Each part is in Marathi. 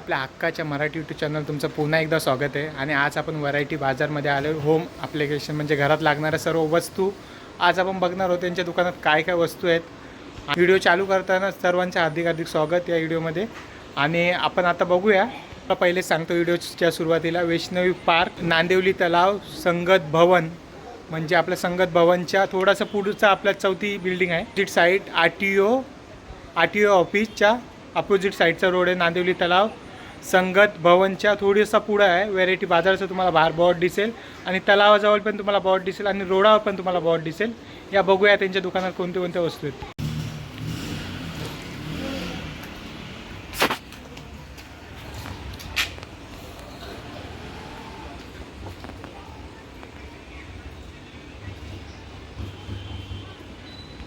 आपल्या हक्काच्या मराठी यूट्यूब चॅनल तुमचं पुन्हा एकदा स्वागत आहे. आणि आज आपण व्हरायटी बाजारमध्ये आलो. होम ॲप्लिकेशन म्हणजे घरात लागणाऱ्या सर्व वस्तू आज आपण बघणार आहोत. त्यांच्या दुकानात काय काय वस्तू आहेत. व्हिडिओ चालू करताना सर्वांचं हार्दिक स्वागत या व्हिडिओमध्ये. आणि आपण आता बघूया. पहिले सांगतो व्हिडिओच्या सुरुवातीला, वैष्णवी पार्क, नांदिवली तलाव, संगत भवन म्हणजे आपल्या संगत भवनच्या थोडासा पुढचा आपल्या चौथी बिल्डिंग आहे. सीट साईड आर-टी-ओ ऑफिसच्या अपोजिट साईडचा रोड आहे. नांदिवली तलाव, संगत भवनच्या थोडंसं पुढं आहे. व्हरायटी बाजाराचं तुम्हाला बाहेर बोर्ड दिसेल आणि तलावाजवळ पण तुम्हाला बोर्ड दिसेल आणि रोडावर पण तुम्हाला बोर्ड दिसेल. या बघूया त्यांच्या दुकानात कोणत्या कोणत्या वस्तू आहेत.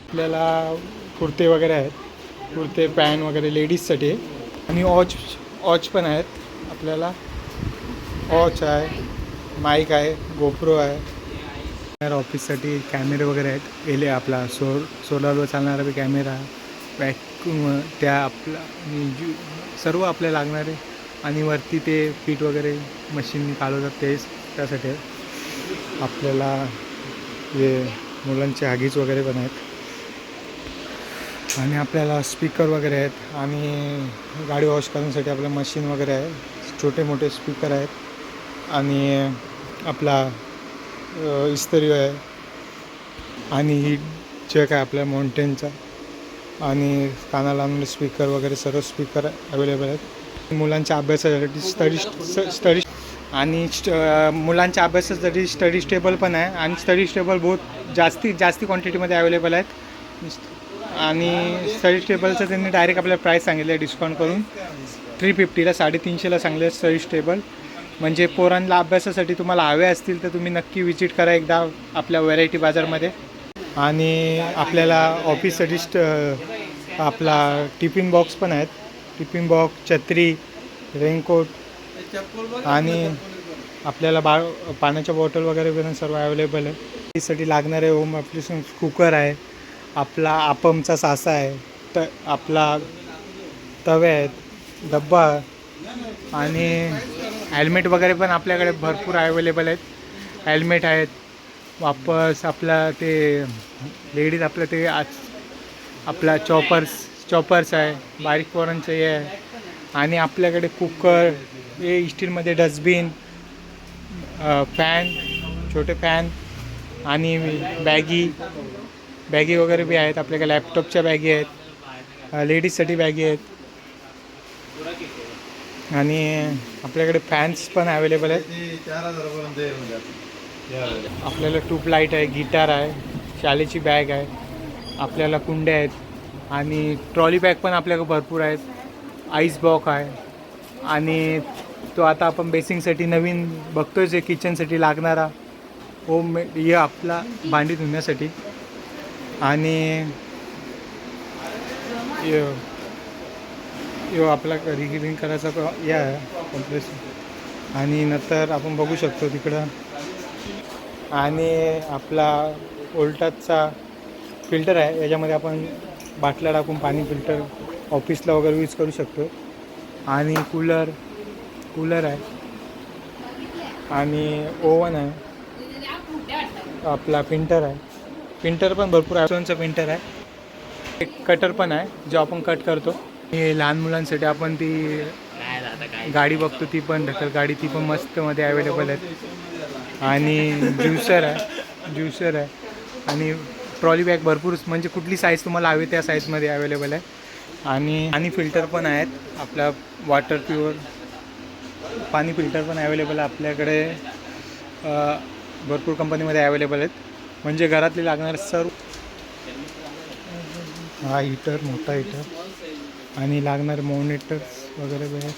आपल्याला कुर्ते वगैरे आहेत. कुर्ते पॅन्ट वगैरे लेडीजसाठी आहे. आणि ऑच पण आहेत. आपल्याला ऑच आहे, माईक आहे, गोप्रो आहे. ऑफिससाठी कॅमेरे वगैरे आहेत. आपला सोलारवर चालणारा बी कॅमेरा, वॅक्यूम, त्या आपला सर्व आपल्याला लागणारे. आणि वरती ते फीट वगैरे मशीन काढवतात त्यासाठी आहे. आपल्याला हे मुलांचे हगीज वगैरे पण आहेत. आणि आपल्याला स्पीकर वगैरे आहेत. आणि गाडी वॉश करण्यासाठी आपलं मशीन वगैरे आहे. छोटे मोठे स्पीकर आहेत. आणि आपला इस्त्री आहे. आणि जॅक आहे आपल्या माउंटेनचा. आणि कानाला लावलेले स्पीकर वगैरे सर्व स्पीकर अवेलेबल आहेत. मुलांच्या अभ्यासासाठी आणि मुलांच्या अभ्यासासाठी स्टडी स्टेबल पण आहे. आणि स्टडी स्टेबल बहुत जास्ती क्वांटिटीमध्ये अवेलेबल आहेत. आणि स्टडी स्टेबलचं त्यांनी डायरेक्ट आपल्याला प्राईस सांगितलं आहे डिस्काउंट करून 350ला, 350ला सांगले स्टडी स्टेबल. म्हणजे पोरांना अभ्यासासाठी तुम्हाला हवे असतील तर तुम्ही नक्की विजिट करा एकदा आपल्या व्हरायटी बाजारमध्ये. आणि आपल्याला ऑफिससाठी आपला टिफिन बॉक्स पण आहेत. टिफिन बॉक्स, छत्री, रेनकोट आणि आपल्याला पाण्याच्या बॉटल वगैरे पण सर्व अवेलेबल आहे. त्यासाठी लागणारे होम ॲप्लिकेशन कुकर आहे. आपला आपमचा सासा आहे. आपला तवे आहेत, डब्बा. आणि हेल्मेट वगैरे पण आपल्याकडे भरपूर अवेलेबल आहेत. हेल्मेट आहेत. वापस आपला ते लेडीज आपलं ते आपला चॉपर्स आहे. बारीक पोरांचं हे आहे. आणि आपल्याकडे कुकर, हे स्टीलमध्ये डस्टबिन, फॅन, छोटे फॅन आणि बॅगी वगैरे बी आहेत. आपल्याकडे लॅपटॉपच्या बॅगी आहेत. लेडीजसाठी बॅगी आहेत. आणि आपल्याकडे फॅन्स पण अवेलेबल आहेत. आपल्याला ट्यूबलाईट आहे, गिटार आहे, शालेची बॅग आहे. आपल्याला कुंड्या आहेत. आणि ट्रॉली बॅग पण आपल्याकडे भरपूर आहेत. आईस बॉक्स आहे. आणि तो आता आपण बेसिंगसाठी नवीन बघतोय जे किचनसाठी लागणारा होममेड हे आपला भांडी धुण्यासाठी. आणि यो आपला रिक्लीन करायचा या कॉम्प्रेसर. आणि नंतर आपण बघू शकतो तिकडं. आणि आपला ओल्टाचा फिल्टर आहे. याच्यामध्ये आपण बाटल्या टाकून पाणी फिल्टर ऑफिसला वगैरे यूज करू शकतो. आणि कूलर आहे. आणि ओव्हन आहे. आपला प्रिंटर आहे. प्रिंटर पण भरपूर ॲमेझॉनचं प्रिंटर आहे. एक कटर पण आहे जो आपण कट करतो. हे लहान मुलांसाठी आपण ती गाडी बघतो, ती पण ढकल गाडी, ती पण मस्तमध्ये अवेलेबल आहे. आणि ज्युसर आहे. आणि ट्रॉली बॅग भरपूर, म्हणजे कुठली साईज तुम्हाला हवी त्या साईजमध्ये अवेलेबल आहे. आणि फिल्टर पण आहेत. आपला वॉटर प्युअर पाणी फिल्टर पण अवेलेबल आहे आपल्याकडे. भरपूर कंपनीमध्ये अवेलेबल आहेत. म्हणजे घरातले लागणारे सर्व. हा हीटर, मोठा हीटर. आणि लागणारे मॉनिटर्स वगैरे आहेत.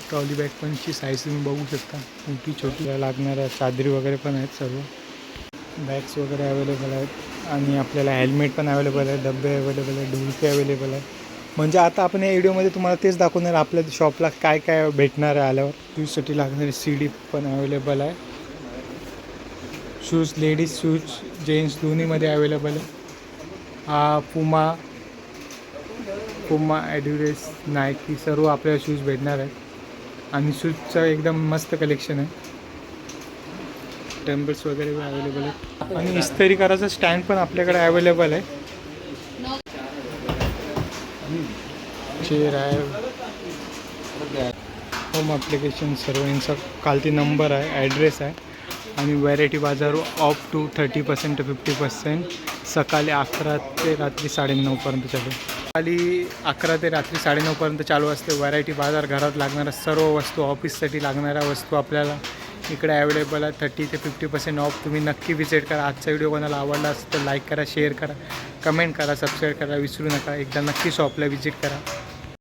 ट्रॉली बॅग पणची साईज तुम्ही बघू शकता, मोठी छोटी. लागणाऱ्या चादरी वगैरे पण आहेत. सर्व बॅग्स वगैरे अवेलेबल आहेत. आणि आपल्याला हेल्मेट पण अवेलेबल आहे, डबे अवेलेबल आहे, ढोलके अवेलेबल आहे. म्हणजे आता आपण या व्हिडिओमध्ये तुम्हाला तेच दाखवणार आपल्या शॉपला काय काय भेटणार आहे आल्यावर. शूजसाठी लागणारी CD पण अवेलेबल आहे. शूज, लेडीज शूज, जेंट्स दोन्हीमध्ये अवेलेबल आहे. हा पुमा पुमा, ॲडिडास, नायकी सर्व आपल्याला शूज भेटणार आहेत आणि शूजचं एकदम मस्त कलेक्शन आहे. टेम्बल्स वगैरे अवेलेबल आहेत आणि इस्त्री करायचं स्टँड पण आपल्याकडे अवेलेबल आहे. चेअर आहे, होम ॲप्लिकेशन सर्व यांचा खालती नंबर आहे, ॲड्रेस आहे आणि व्हॅरायटी बाजार ऑफ टू 30% to 50%. सकाळी 11 ते रात्री 9:30पर्यंत चालू. सकाळी 11 ते रात्री 9:30पर्यंत चालू असते. व्हरायटी बाजार घरात लागणाऱ्या सर्व वस्तू, ऑफिससाठी लागणाऱ्या वस्तू आपल्याला इकडे अवेलेबल आहे. 30 ते 50% ऑफ. तुम्ही नक्की विजिट करा. आजचा व्हिडिओ कोणाला आवडला असेल तर लाईक करा, शेअर करा, कमेंट करा, सबस्क्राईब करा विसरू नका. एकदा नक्की शॉपला विजिट करा.